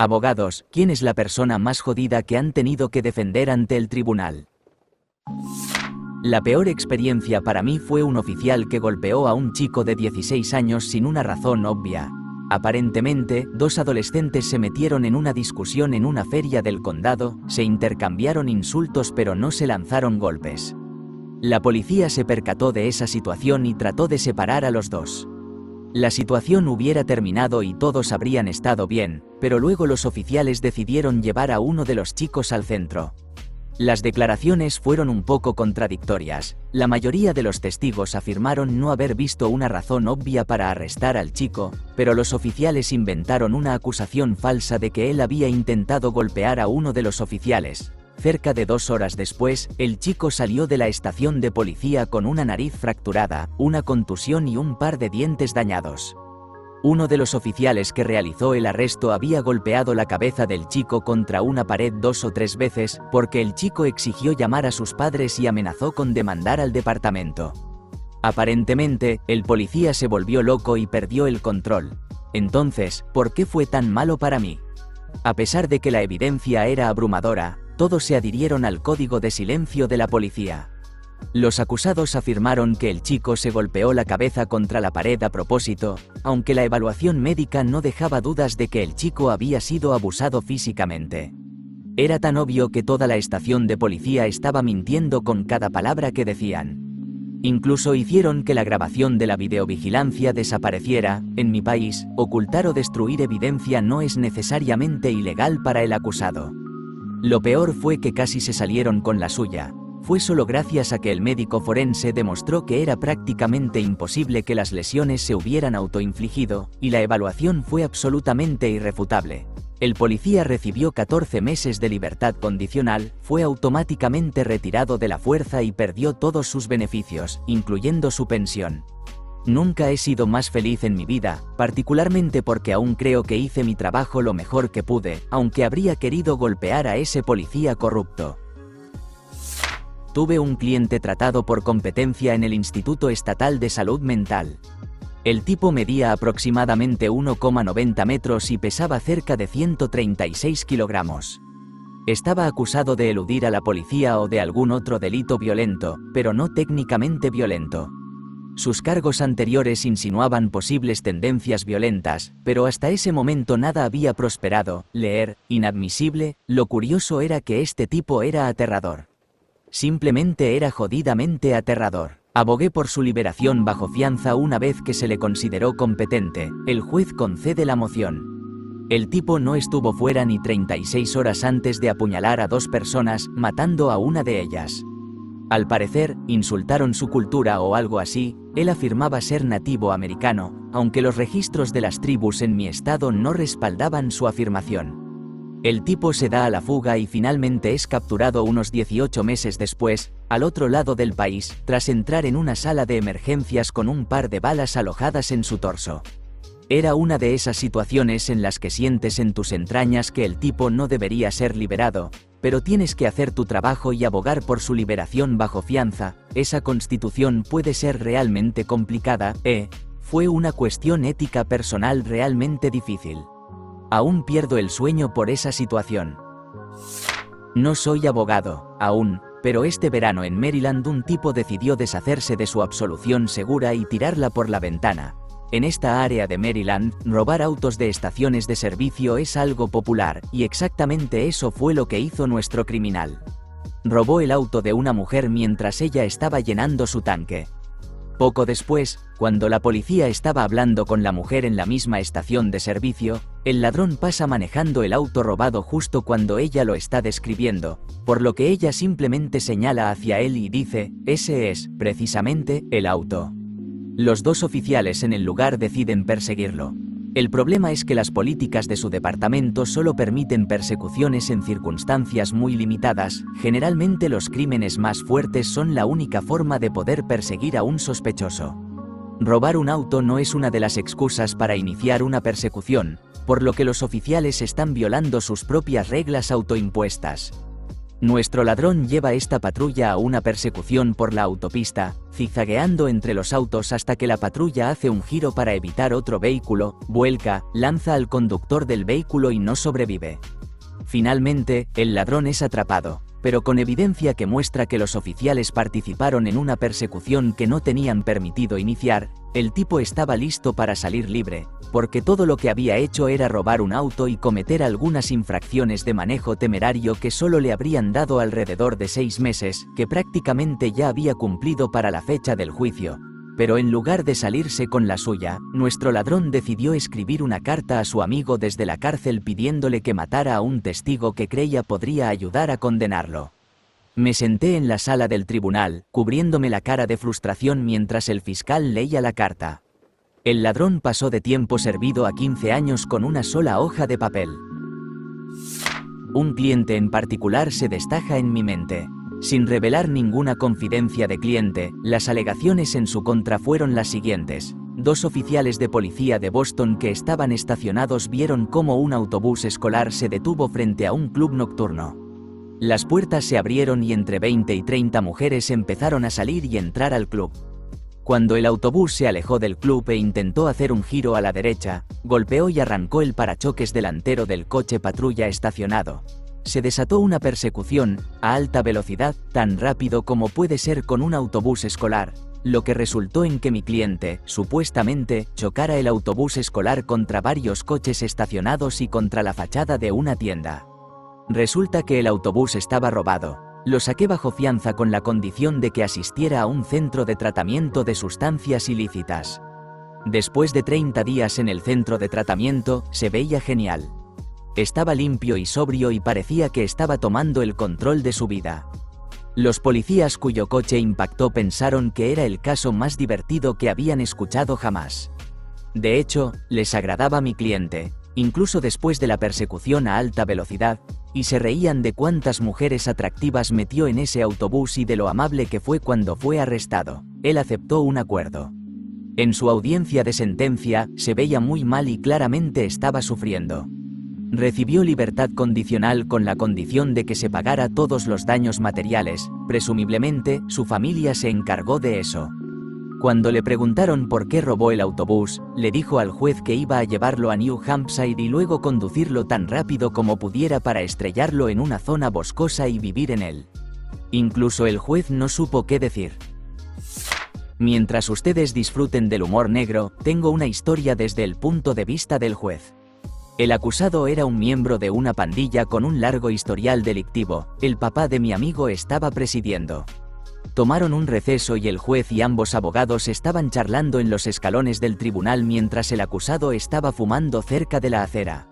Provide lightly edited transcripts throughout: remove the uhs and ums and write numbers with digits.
Abogados, ¿quién es la persona más jodida que han tenido que defender ante el tribunal? La peor experiencia para mí fue un oficial que golpeó a un chico de 16 años sin una razón obvia. Aparentemente, dos adolescentes se metieron en una discusión en una feria del condado, se intercambiaron insultos pero no se lanzaron golpes. La policía se percató de esa situación y trató de separar a los dos. La situación hubiera terminado y todos habrían estado bien, pero luego los oficiales decidieron llevar a uno de los chicos al centro. Las declaraciones fueron un poco contradictorias. La mayoría de los testigos afirmaron no haber visto una razón obvia para arrestar al chico, pero los oficiales inventaron una acusación falsa de que él había intentado golpear a uno de los oficiales. Cerca de 2 horas después, el chico salió de la estación de policía con una nariz fracturada, una contusión y un par de dientes dañados. Uno de los oficiales que realizó el arresto había golpeado la cabeza del chico contra una pared 2 o 3 veces, porque el chico exigió llamar a sus padres y amenazó con demandar al departamento. Aparentemente, el policía se volvió loco y perdió el control. Entonces, ¿por qué fue tan malo para mí? A pesar de que la evidencia era abrumadora, todos se adhirieron al código de silencio de la policía. Los acusados afirmaron que el chico se golpeó la cabeza contra la pared a propósito, aunque la evaluación médica no dejaba dudas de que el chico había sido abusado físicamente. Era tan obvio que toda la estación de policía estaba mintiendo con cada palabra que decían. Incluso hicieron que la grabación de la videovigilancia desapareciera. En mi país, ocultar o destruir evidencia no es necesariamente ilegal para el acusado. Lo peor fue que casi se salieron con la suya. Fue solo gracias a que el médico forense demostró que era prácticamente imposible que las lesiones se hubieran autoinfligido, y la evaluación fue absolutamente irrefutable. El policía recibió 14 meses de libertad condicional, fue automáticamente retirado de la fuerza y perdió todos sus beneficios, incluyendo su pensión. Nunca he sido más feliz en mi vida, particularmente porque aún creo que hice mi trabajo lo mejor que pude, aunque habría querido golpear a ese policía corrupto. Tuve un cliente tratado por competencia en el Instituto Estatal de Salud Mental. El tipo medía aproximadamente 1,90 metros y pesaba cerca de 136 kilogramos. Estaba acusado de eludir a la policía o de algún otro delito violento, pero no técnicamente violento. Sus cargos anteriores insinuaban posibles tendencias violentas, pero hasta ese momento nada había prosperado. Leer, inadmisible. Lo curioso era que este tipo era aterrador. Simplemente era jodidamente aterrador. Abogué por su liberación bajo fianza una vez que se le consideró competente. El juez concede la moción. El tipo no estuvo fuera ni 36 horas antes de apuñalar a 2 personas, matando a una de ellas. Al parecer, insultaron su cultura o algo así. Él afirmaba ser nativo americano, aunque los registros de las tribus en mi estado no respaldaban su afirmación. El tipo se da a la fuga y finalmente es capturado unos 18 meses después, al otro lado del país, tras entrar en una sala de emergencias con un par de balas alojadas en su torso. Era una de esas situaciones en las que sientes en tus entrañas que el tipo no debería ser liberado, pero tienes que hacer tu trabajo y abogar por su liberación bajo fianza. Esa constitución puede ser realmente complicada, fue una cuestión ética personal realmente difícil. Aún pierdo el sueño por esa situación. No soy abogado, aún, pero este verano en Maryland un tipo decidió deshacerse de su absolución segura y tirarla por la ventana. En esta área de Maryland, robar autos de estaciones de servicio es algo popular, y exactamente eso fue lo que hizo nuestro criminal. Robó el auto de una mujer mientras ella estaba llenando su tanque. Poco después, cuando la policía estaba hablando con la mujer en la misma estación de servicio, el ladrón pasa manejando el auto robado justo cuando ella lo está describiendo, por lo que ella simplemente señala hacia él y dice, ese es, precisamente, el auto. Los 2 oficiales en el lugar deciden perseguirlo. El problema es que las políticas de su departamento solo permiten persecuciones en circunstancias muy limitadas. Generalmente los crímenes más fuertes son la única forma de poder perseguir a un sospechoso. Robar un auto no es una de las excusas para iniciar una persecución, por lo que los oficiales están violando sus propias reglas autoimpuestas. Nuestro ladrón lleva esta patrulla a una persecución por la autopista, zigzagueando entre los autos hasta que la patrulla hace un giro para evitar otro vehículo, vuelca, lanza al conductor del vehículo y no sobrevive. Finalmente, el ladrón es atrapado, pero con evidencia que muestra que los oficiales participaron en una persecución que no tenían permitido iniciar. El tipo estaba listo para salir libre, porque todo lo que había hecho era robar un auto y cometer algunas infracciones de manejo temerario que solo le habrían dado alrededor de 6 meses, que prácticamente ya había cumplido para la fecha del juicio. Pero en lugar de salirse con la suya, nuestro ladrón decidió escribir una carta a su amigo desde la cárcel pidiéndole que matara a un testigo que creía podría ayudar a condenarlo. Me senté en la sala del tribunal, cubriéndome la cara de frustración mientras el fiscal leía la carta. El ladrón pasó de tiempo servido a 15 años con una sola hoja de papel. Un cliente en particular se destaca en mi mente. Sin revelar ninguna confidencia de cliente, las alegaciones en su contra fueron las siguientes. 2 oficiales de policía de Boston que estaban estacionados vieron cómo un autobús escolar se detuvo frente a un club nocturno. Las puertas se abrieron y entre 20 y 30 mujeres empezaron a salir y entrar al club. Cuando el autobús se alejó del club e intentó hacer un giro a la derecha, golpeó y arrancó el parachoques delantero del coche patrulla estacionado. Se desató una persecución, a alta velocidad, tan rápido como puede ser con un autobús escolar, lo que resultó en que mi cliente, supuestamente, chocara el autobús escolar contra varios coches estacionados y contra la fachada de una tienda. Resulta que el autobús estaba robado. Lo saqué bajo fianza con la condición de que asistiera a un centro de tratamiento de sustancias ilícitas. Después de 30 días en el centro de tratamiento, se veía genial. Estaba limpio y sobrio y parecía que estaba tomando el control de su vida. Los policías cuyo coche impactó pensaron que era el caso más divertido que habían escuchado jamás. De hecho, les agradaba mi cliente, incluso después de la persecución a alta velocidad, y se reían de cuántas mujeres atractivas metió en ese autobús y de lo amable que fue cuando fue arrestado. Él aceptó un acuerdo. En su audiencia de sentencia, se veía muy mal y claramente estaba sufriendo. Recibió libertad condicional con la condición de que se pagara todos los daños materiales, presumiblemente, su familia se encargó de eso. Cuando le preguntaron por qué robó el autobús, le dijo al juez que iba a llevarlo a New Hampshire y luego conducirlo tan rápido como pudiera para estrellarlo en una zona boscosa y vivir en él. Incluso el juez no supo qué decir. Mientras ustedes disfruten del humor negro, tengo una historia desde el punto de vista del juez. El acusado era un miembro de una pandilla con un largo historial delictivo. El papá de mi amigo estaba presidiendo. Tomaron un receso y el juez y ambos abogados estaban charlando en los escalones del tribunal mientras el acusado estaba fumando cerca de la acera.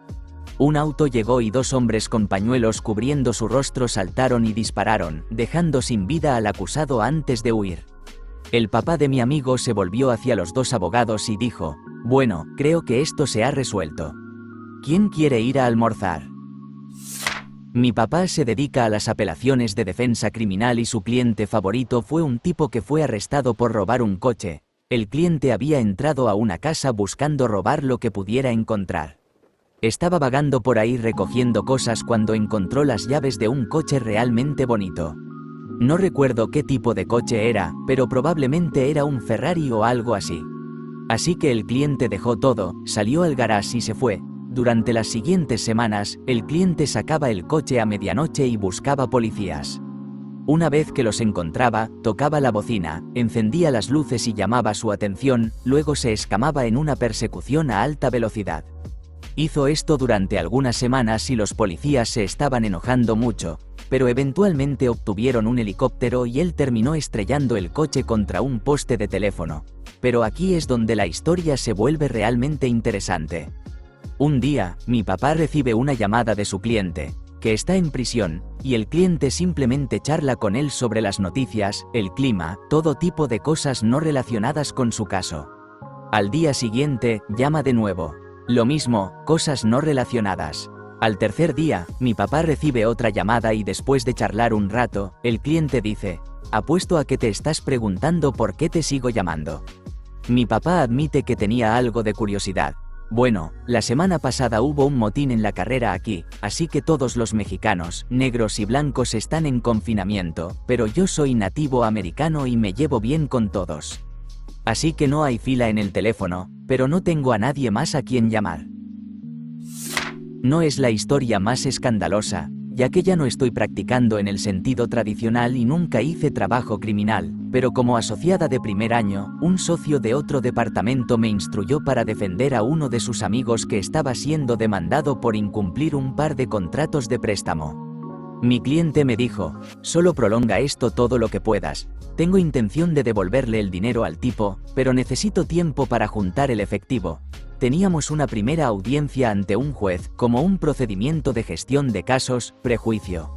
Un auto llegó y 2 hombres con pañuelos cubriendo su rostro saltaron y dispararon, dejando sin vida al acusado antes de huir. El papá de mi amigo se volvió hacia los 2 abogados y dijo: «Bueno, creo que esto se ha resuelto. ¿Quién quiere ir a almorzar?». Mi papá se dedica a las apelaciones de defensa criminal y su cliente favorito fue un tipo que fue arrestado por robar un coche. El cliente había entrado a una casa buscando robar lo que pudiera encontrar. Estaba vagando por ahí recogiendo cosas cuando encontró las llaves de un coche realmente bonito. No recuerdo qué tipo de coche era, pero probablemente era un Ferrari o algo así. Así que el cliente dejó todo, salió al garage y se fue. Durante las siguientes semanas, el cliente sacaba el coche a medianoche y buscaba policías. Una vez que los encontraba, tocaba la bocina, encendía las luces y llamaba su atención, luego se escamaba en una persecución a alta velocidad. Hizo esto durante algunas semanas y los policías se estaban enojando mucho, pero eventualmente obtuvieron un helicóptero y él terminó estrellando el coche contra un poste de teléfono. Pero aquí es donde la historia se vuelve realmente interesante. Un día, mi papá recibe una llamada de su cliente, que está en prisión, y el cliente simplemente charla con él sobre las noticias, el clima, todo tipo de cosas no relacionadas con su caso. Al día siguiente, llama de nuevo. Lo mismo, cosas no relacionadas. Al tercer día, mi papá recibe otra llamada y después de charlar un rato, el cliente dice: «Apuesto a que te estás preguntando por qué te sigo llamando». Mi papá admite que tenía algo de curiosidad. Bueno, la semana pasada hubo un motín en la carrera aquí, así que todos los mexicanos, negros y blancos están en confinamiento, pero yo soy nativo americano y me llevo bien con todos. Así que no hay fila en el teléfono, pero no tengo a nadie más a quien llamar. No es la historia más escandalosa, ya que ya no estoy practicando en el sentido tradicional y nunca hice trabajo criminal, pero como asociada de primer año, un socio de otro departamento me instruyó para defender a uno de sus amigos que estaba siendo demandado por incumplir un par de contratos de préstamo. Mi cliente me dijo, solo prolonga esto todo lo que puedas. Tengo intención de devolverle el dinero al tipo, pero necesito tiempo para juntar el efectivo. Teníamos una primera audiencia ante un juez, como un procedimiento de gestión de casos, prejuicio.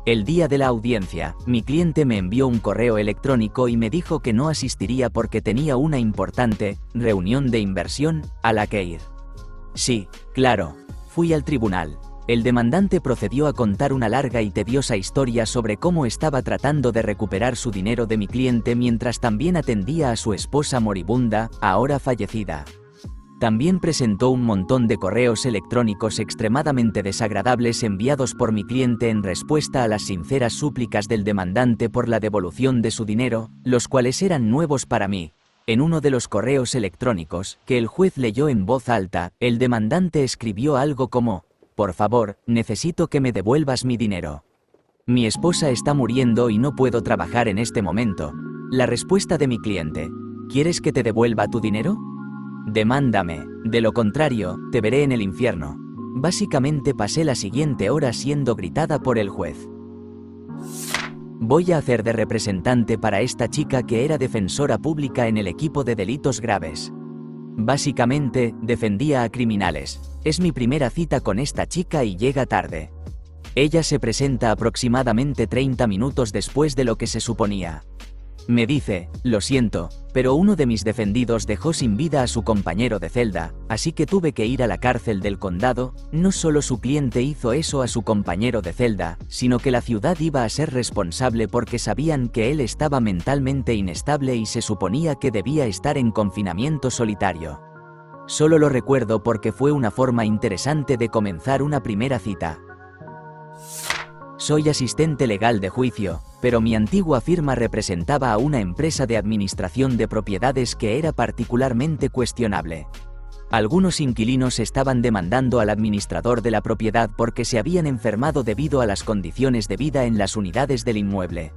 El día de la audiencia, mi cliente me envió un correo electrónico y me dijo que no asistiría porque tenía una importante reunión de inversión a la que ir. Sí, claro, fui al tribunal. El demandante procedió a contar una larga y tediosa historia sobre cómo estaba tratando de recuperar su dinero de mi cliente mientras también atendía a su esposa moribunda, ahora fallecida. También presentó un montón de correos electrónicos extremadamente desagradables enviados por mi cliente en respuesta a las sinceras súplicas del demandante por la devolución de su dinero, los cuales eran nuevos para mí. En uno de los correos electrónicos, que el juez leyó en voz alta, el demandante escribió algo como: por favor, necesito que me devuelvas mi dinero. Mi esposa está muriendo y no puedo trabajar en este momento. La respuesta de mi cliente: ¿quieres que te devuelva tu dinero? Demándame, de lo contrario, te veré en el infierno. Básicamente pasé la siguiente hora siendo gritada por el juez. Voy a hacer de representante para esta chica que era defensora pública en el equipo de delitos graves. Básicamente, defendía a criminales. Es mi primera cita con esta chica y llega tarde. Ella se presenta aproximadamente 30 minutos después de lo que se suponía. Me dice, lo siento, pero uno de mis defendidos dejó sin vida a su compañero de celda, así que tuve que ir a la cárcel del condado. No solo su cliente hizo eso a su compañero de celda, sino que la ciudad iba a ser responsable porque sabían que él estaba mentalmente inestable y se suponía que debía estar en confinamiento solitario. Solo lo recuerdo porque fue una forma interesante de comenzar una primera cita. Soy asistente legal de juicio, pero mi antigua firma representaba a una empresa de administración de propiedades que era particularmente cuestionable. Algunos inquilinos estaban demandando al administrador de la propiedad porque se habían enfermado debido a las condiciones de vida en las unidades del inmueble.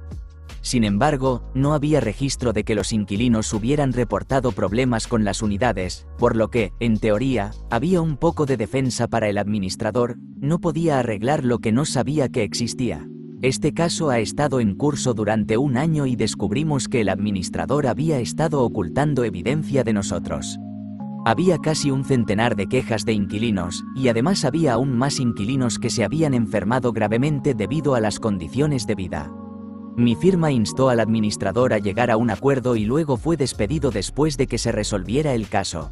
Sin embargo, no había registro de que los inquilinos hubieran reportado problemas con las unidades, por lo que, en teoría, había un poco de defensa para el administrador. No podía arreglar lo que no sabía que existía. Este caso ha estado en curso durante un año y descubrimos que el administrador había estado ocultando evidencia de nosotros. Había casi un centenar de quejas de inquilinos, y además había aún más inquilinos que se habían enfermado gravemente debido a las condiciones de vida. Mi firma instó al administrador a llegar a un acuerdo y luego fue despedido después de que se resolviera el caso.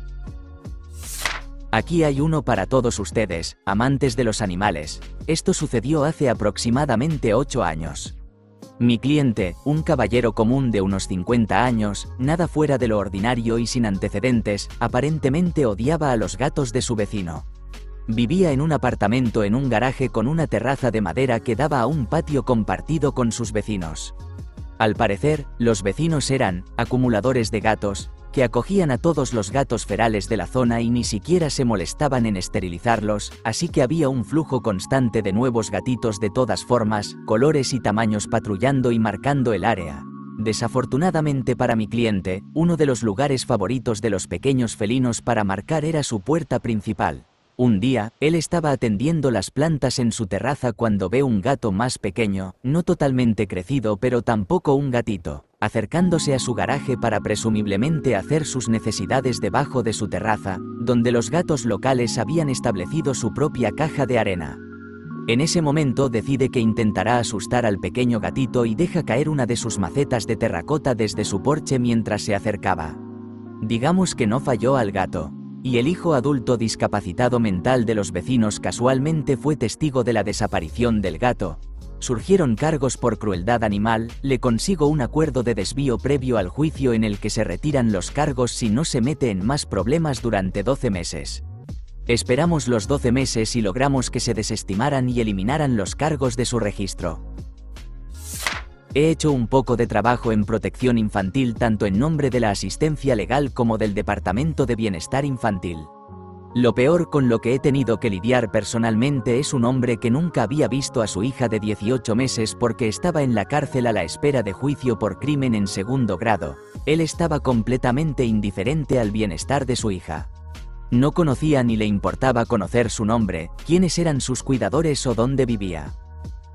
Aquí hay uno para todos ustedes, amantes de los animales. Esto sucedió hace aproximadamente 8 años. Mi cliente, un caballero común de unos 50 años, nada fuera de lo ordinario y sin antecedentes, aparentemente odiaba a los gatos de su vecino. Vivía en un apartamento en un garaje con una terraza de madera que daba a un patio compartido con sus vecinos. Al parecer, los vecinos eran acumuladores de gatos, que acogían a todos los gatos ferales de la zona y ni siquiera se molestaban en esterilizarlos, así que había un flujo constante de nuevos gatitos de todas formas, colores y tamaños patrullando y marcando el área. Desafortunadamente para mi cliente, uno de los lugares favoritos de los pequeños felinos para marcar era su puerta principal. Un día, él estaba atendiendo las plantas en su terraza cuando ve un gato más pequeño, no totalmente crecido pero tampoco un gatito, acercándose a su garaje para presumiblemente hacer sus necesidades debajo de su terraza, donde los gatos locales habían establecido su propia caja de arena. En ese momento decide que intentará asustar al pequeño gatito y deja caer una de sus macetas de terracota desde su porche mientras se acercaba. Digamos que no falló al gato. Y el hijo adulto discapacitado mental de los vecinos casualmente fue testigo de la desaparición del gato. Surgieron cargos por crueldad animal. Le consigo un acuerdo de desvío previo al juicio en el que se retiran los cargos si no se mete en más problemas durante 12 meses. Esperamos los 12 meses y logramos que se desestimaran y eliminaran los cargos de su registro. He hecho un poco de trabajo en protección infantil tanto en nombre de la asistencia legal como del Departamento de Bienestar Infantil. Lo peor con lo que he tenido que lidiar personalmente es un hombre que nunca había visto a su hija de 18 meses porque estaba en la cárcel a la espera de juicio por crimen en segundo grado. Él estaba completamente indiferente al bienestar de su hija. No conocía ni le importaba conocer su nombre, quiénes eran sus cuidadores o dónde vivía.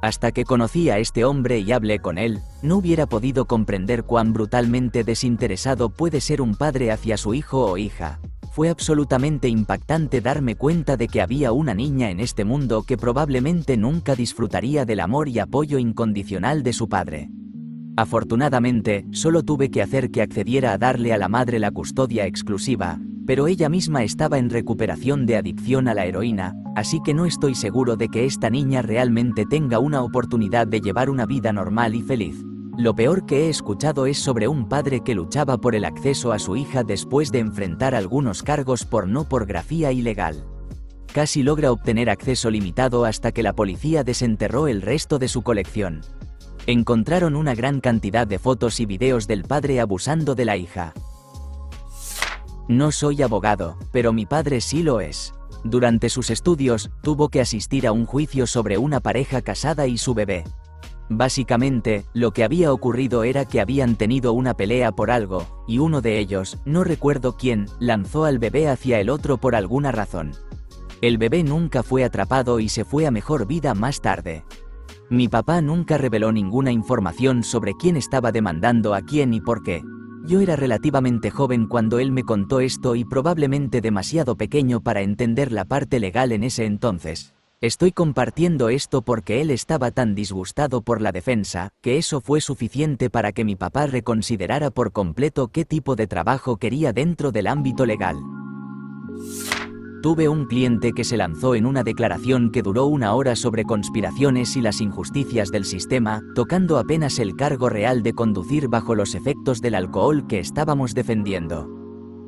Hasta que conocí a este hombre y hablé con él, no hubiera podido comprender cuán brutalmente desinteresado puede ser un padre hacia su hijo o hija. Fue absolutamente impactante darme cuenta de que había una niña en este mundo que probablemente nunca disfrutaría del amor y apoyo incondicional de su padre. Afortunadamente, solo tuve que hacer que accediera a darle a la madre la custodia exclusiva, pero ella misma estaba en recuperación de adicción a la heroína, así que no estoy seguro de que esta niña realmente tenga una oportunidad de llevar una vida normal y feliz. Lo peor que he escuchado es sobre un padre que luchaba por el acceso a su hija después de enfrentar algunos cargos por no pornografía ilegal. Casi logra obtener acceso limitado hasta que la policía desenterró el resto de su colección. Encontraron una gran cantidad de fotos y videos del padre abusando de la hija. No soy abogado, pero mi padre sí lo es. Durante sus estudios, tuvo que asistir a un juicio sobre una pareja casada y su bebé. Básicamente, lo que había ocurrido era que habían tenido una pelea por algo, y uno de ellos, no recuerdo quién, lanzó al bebé hacia el otro por alguna razón. El bebé nunca fue atrapado y se fue a mejor vida más tarde. Mi papá nunca reveló ninguna información sobre quién estaba demandando a quién y por qué. Yo era relativamente joven cuando él me contó esto y probablemente demasiado pequeño para entender la parte legal en ese entonces. Estoy compartiendo esto porque él estaba tan disgustado por la defensa, que eso fue suficiente para que mi papá reconsiderara por completo qué tipo de trabajo quería dentro del ámbito legal. Tuve un cliente que se lanzó en una declaración que duró 1 hora sobre conspiraciones y las injusticias del sistema, tocando apenas el cargo real de conducir bajo los efectos del alcohol que estábamos defendiendo.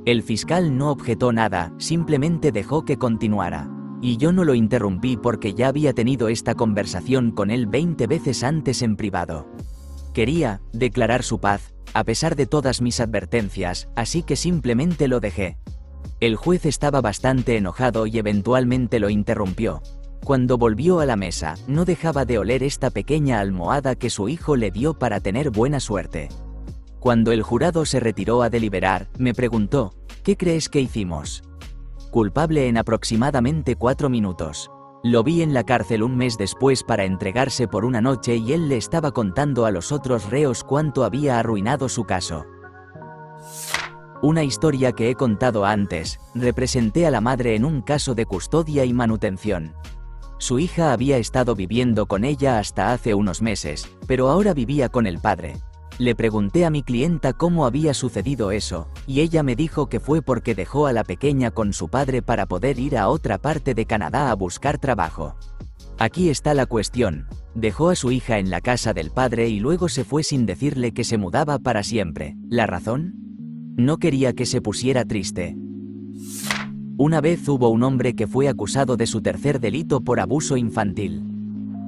El fiscal no objetó nada, simplemente dejó que continuara. Y yo no lo interrumpí porque ya había tenido esta conversación con él 20 veces antes en privado. Quería declarar su paz, a pesar de todas mis advertencias, así que simplemente lo dejé. El juez estaba bastante enojado y eventualmente lo interrumpió. Cuando volvió a la mesa, no dejaba de oler esta pequeña almohada que su hijo le dio para tener buena suerte. Cuando el jurado se retiró a deliberar, me preguntó, ¿qué crees que hicimos? Culpable en aproximadamente 4 minutos. Lo vi en la cárcel un mes después para entregarse por una noche y él le estaba contando a los otros reos cuánto había arruinado su caso. Una historia que he contado antes, representé a la madre en un caso de custodia y manutención. Su hija había estado viviendo con ella hasta hace unos meses, pero ahora vivía con el padre. Le pregunté a mi clienta cómo había sucedido eso, y ella me dijo que fue porque dejó a la pequeña con su padre para poder ir a otra parte de Canadá a buscar trabajo. Aquí está la cuestión, dejó a su hija en la casa del padre y luego se fue sin decirle que se mudaba para siempre. ¿La razón? No quería que se pusiera triste. Una vez hubo un hombre que fue acusado de su tercer delito por abuso infantil.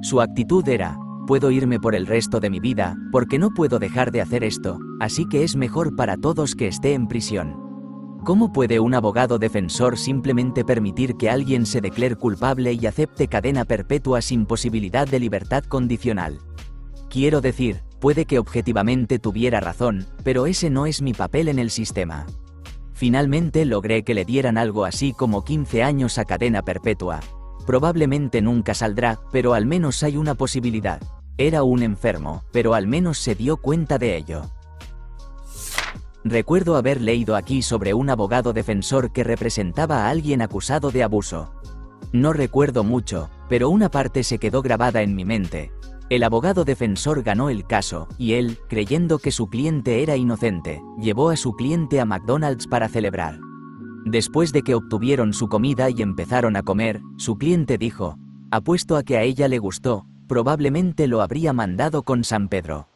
Su actitud era: puedo irme por el resto de mi vida, porque no puedo dejar de hacer esto, así que es mejor para todos que esté en prisión. ¿Cómo puede un abogado defensor simplemente permitir que alguien se declare culpable y acepte cadena perpetua sin posibilidad de libertad condicional? Quiero decir, puede que objetivamente tuviera razón, pero ese no es mi papel en el sistema. Finalmente logré que le dieran algo así como 15 años a cadena perpetua. Probablemente nunca saldrá, pero al menos hay una posibilidad. Era un enfermo, pero al menos se dio cuenta de ello. Recuerdo haber leído aquí sobre un abogado defensor que representaba a alguien acusado de abuso. No recuerdo mucho, pero una parte se quedó grabada en mi mente. El abogado defensor ganó el caso, y él, creyendo que su cliente era inocente, llevó a su cliente a McDonald's para celebrar. Después de que obtuvieron su comida y empezaron a comer, su cliente dijo: apuesto a que a ella le gustó, probablemente lo habría mandado con San Pedro.